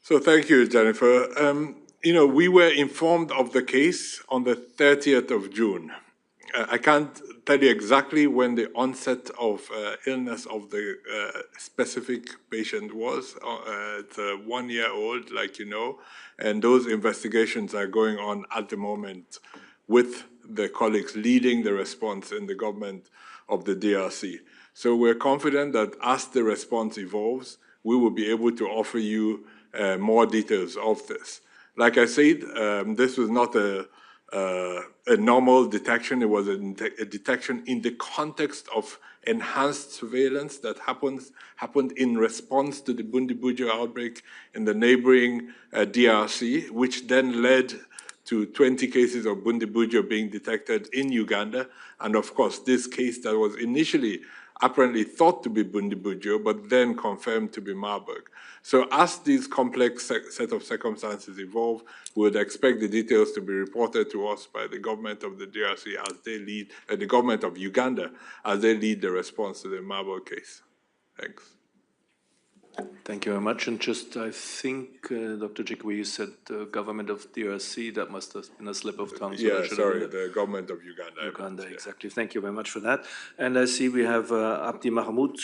Speaker 8: So thank you, Jennifer. We were informed of the case on the 30th of June. I can't tell you exactly when the onset of illness of the specific patient was. It's 1 year old, like you know, and those investigations are going on at the moment with the colleagues leading the response in the government of the DRC. So we're confident that as the response evolves, we will be able to offer you more details of this. Like I said, this was not a normal detection. It was a detection in the context of enhanced surveillance that happened in response to the Bundibujo outbreak in the neighboring DRC, which then led to 20 cases of Bundibujo being detected in Uganda. And of course, this case that was initially apparently thought to be Bundibujo, but then confirmed to be Marburg. So as these complex set of circumstances evolve, we would expect the details to be reported to us by the government of the DRC as they lead, the government of Uganda, as they lead the response to the Marburg case. Thanks.
Speaker 1: Thank you very much. And just, I think, Dr. Chikwe, you said the government of DRC, that must have been a slip of tongue. So
Speaker 8: yeah, sorry, the government of Uganda.
Speaker 1: Uganda, yeah. Exactly. Thank you very much for that. And I see we have Abdi Mahmoud,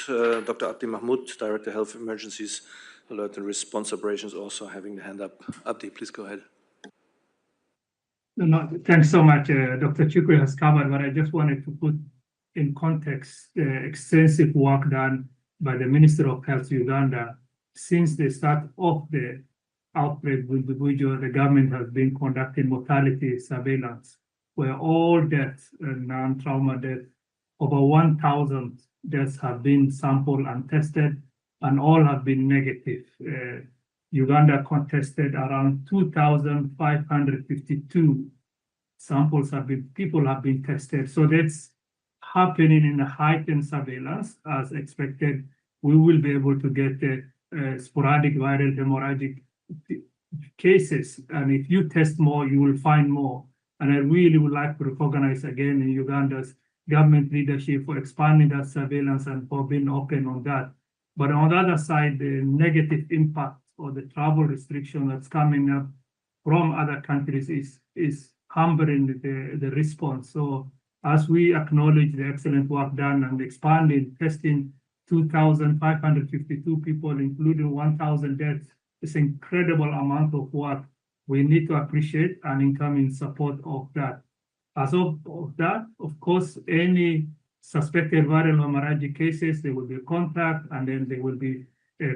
Speaker 1: Dr. Abdi Mahmoud, Director of Health Emergencies, Alert and Response Operations, also having the hand up. Abdi, please go ahead.
Speaker 20: No, thanks so much. Dr. Chikwe has covered, but I just wanted to put in context the extensive work done by the Minister of Health Uganda. Since the start of the outbreak with Bundibujo, the government has been conducting mortality surveillance, where all deaths, non-trauma deaths, over 1,000 deaths have been sampled and tested, and all have been negative. Uganda contested around 2,552 samples people have been tested. So that's happening in a heightened surveillance. As expected, we will be able to get the sporadic viral hemorrhagic cases. And if you test more, you will find more. And I really would like to recognize again in Uganda's government leadership for expanding that surveillance and for being open on that. But on the other side, the negative impact or the travel restriction that's coming up from other countries is hampering the response. So as we acknowledge the excellent work done and expanding, testing 2,552 people, including 1,000 deaths, it's an incredible amount of work. We need to appreciate and come in support of that. As of that, of course, any suspected viral hemorrhagic cases, there will be contact, and then there will be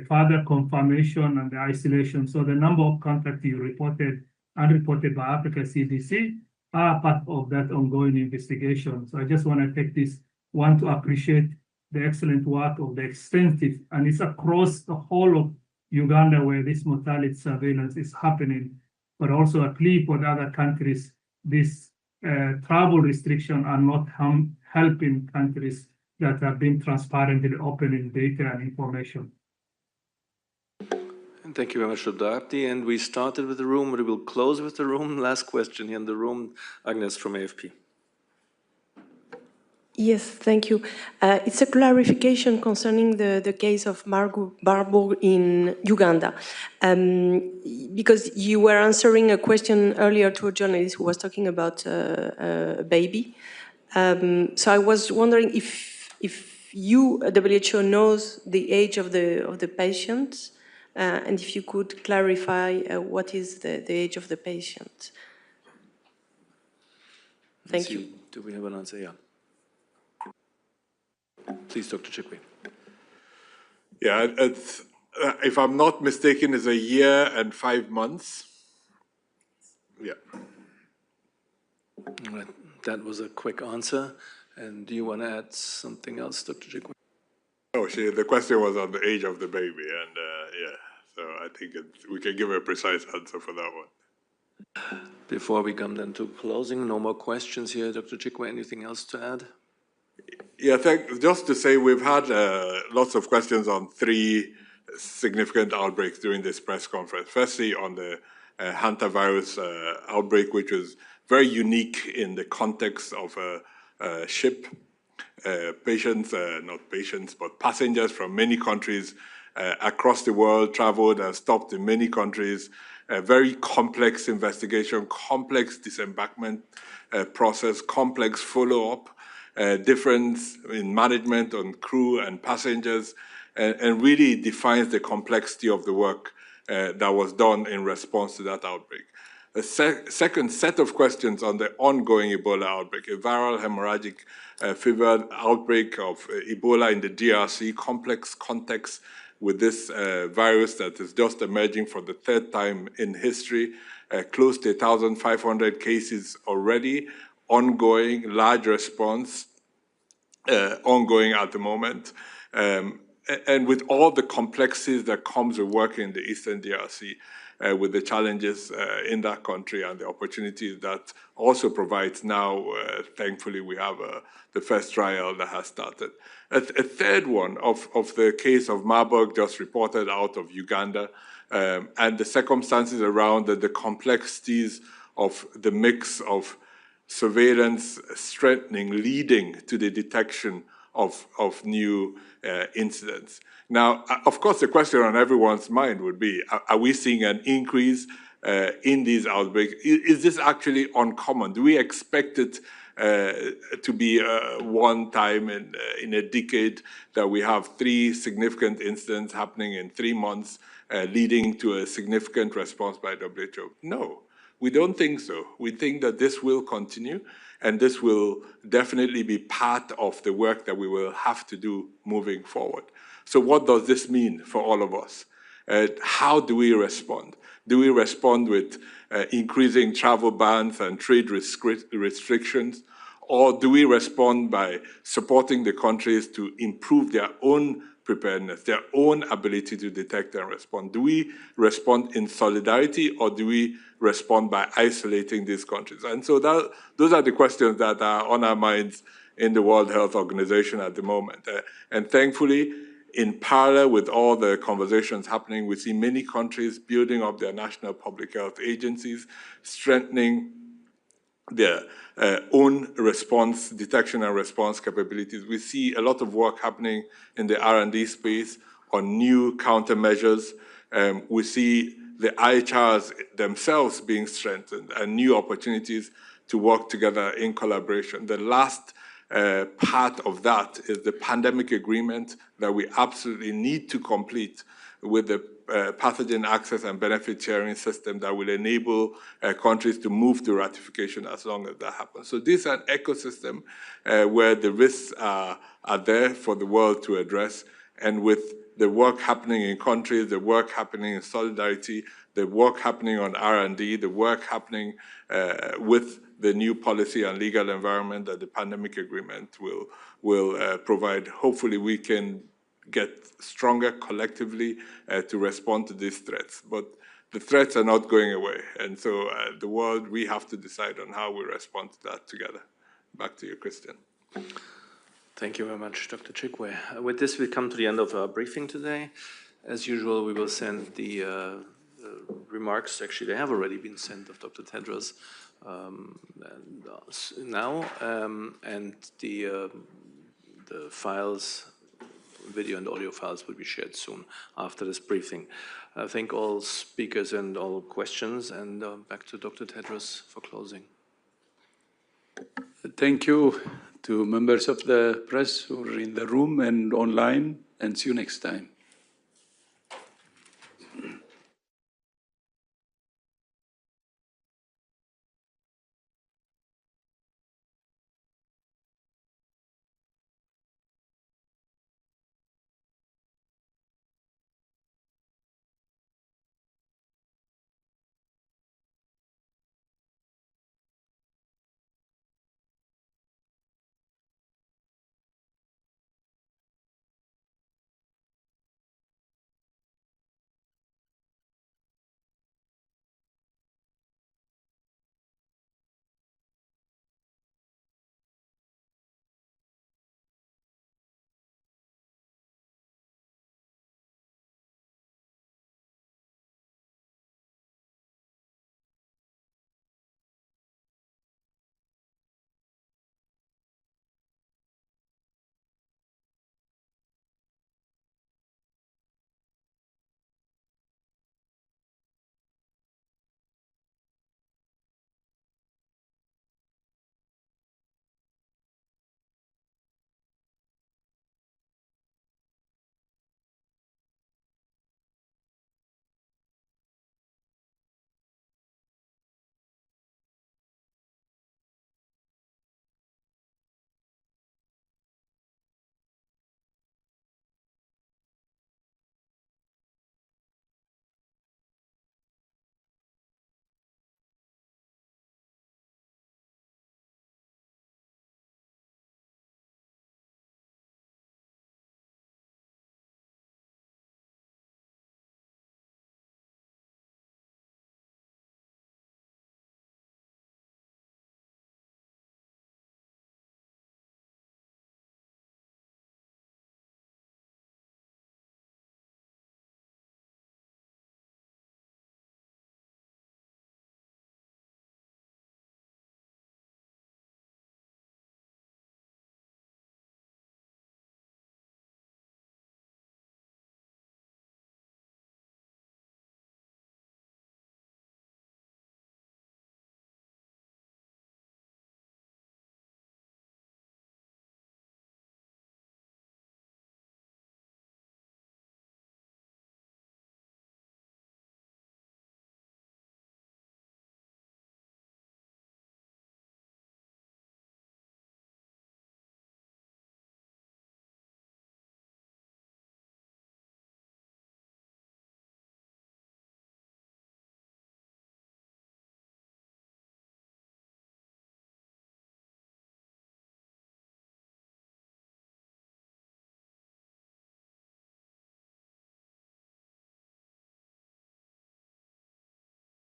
Speaker 20: further confirmation and the isolation. So the number of contacts you reported and reported by Africa CDC are part of that ongoing investigation. So I just want to take this one to appreciate the excellent work of the extensive, and it's across the whole of Uganda where this mortality surveillance is happening, but also a plea for the other countries. This travel restriction are not helping countries that have been transparently opening data and information.
Speaker 1: And thank you very much, Dr. Abdi. And we started with the room, we will close with the room. Last question here in the room, Agnes from AFP.
Speaker 5: Yes, thank you. It's a clarification concerning the case of Marburg in Uganda. Because you were answering a question earlier to a journalist who was talking about a baby. So I was wondering if you, WHO, knows the age of the patient, and if you could clarify what is the age of the patient. Thank you.
Speaker 1: Do we have an answer? Yeah. Please, Dr. Chikwe.
Speaker 8: Yeah, it's, if I'm not mistaken, it's 1 year and 5 months. Yeah.
Speaker 1: All right. That was a quick answer. And do you want to add something else, Dr. Chikwe?
Speaker 8: Oh, the question was on the age of the baby, and yeah, so I think we can give a precise answer for that one.
Speaker 1: Before we come then to closing, no more questions here. Dr. Chikwe, anything else to add?
Speaker 8: Yeah, just to say we've had lots of questions on 3 significant outbreaks during this press conference. Firstly, on the hantavirus outbreak, which was very unique in the context of a ship. Not patients, but passengers from many countries across the world traveled and stopped in many countries. A very complex investigation, complex disembarkment process, complex follow-up. Difference in management on crew and passengers, and really defines the complexity of the work that was done in response to that outbreak. A second set of questions on the ongoing Ebola outbreak, a viral hemorrhagic fever outbreak of Ebola in the DRC, complex context with this virus that is just emerging for the 3rd time in history, close to 1,500 cases already, ongoing, large response, ongoing at the moment, and with all the complexities that comes with working in the Eastern DRC, with the challenges in that country and the opportunities that also provides now, thankfully we have the first trial that has started. A third one of the case of Marburg just reported out of Uganda, and the circumstances around the complexities of the mix of surveillance strengthening, leading to the detection of new incidents. Now, of course, the question on everyone's mind would be, are we seeing an increase in these outbreaks? Is this actually uncommon? Do we expect it to be one time in a decade that we have 3 significant incidents happening in 3 months, leading to a significant response by WHO? No. We don't think so. We think that this will continue, and this will definitely be part of the work that we will have to do moving forward. So what does this mean for all of us? How do we respond? Do we respond with increasing travel bans and trade restrictions? Or do we respond by supporting the countries to improve their own preparedness, their own ability to detect and respond? Do we respond in solidarity, or do we respond by isolating these countries? And so those are the questions that are on our minds in the World Health Organization at the moment. And thankfully, in parallel with all the conversations happening, we see many countries building up their national public health agencies, strengthening their own response, detection and response capabilities. We see a lot of work happening in the R&D space on new countermeasures. We see the IHRs themselves being strengthened and new opportunities to work together in collaboration. The last part of that is the pandemic agreement that we absolutely need to complete with the pathogen access and benefit sharing system that will enable countries to move to ratification as long as that happens. So this is an ecosystem where the risks are there for the world to address, and with the work happening in countries, the work happening in solidarity, the work happening on R&D, the work happening with the new policy and legal environment that the pandemic agreement will provide. Hopefully we can get stronger collectively to respond to these threats. But the threats are not going away. And so the world, we have to decide on how we respond to that together. Back to you, Christian.
Speaker 1: Thank you very much, Dr. Chikwe. With this, we come to the end of our briefing today. As usual, we will send the remarks, actually they have already been sent, of Dr. Tedros now, and the files, video and audio files, will be shared soon after this briefing. I thank all speakers and all questions, and back to Dr. Tedros for closing.
Speaker 2: Thank you to members of the press who are in the room and online, and see you next time.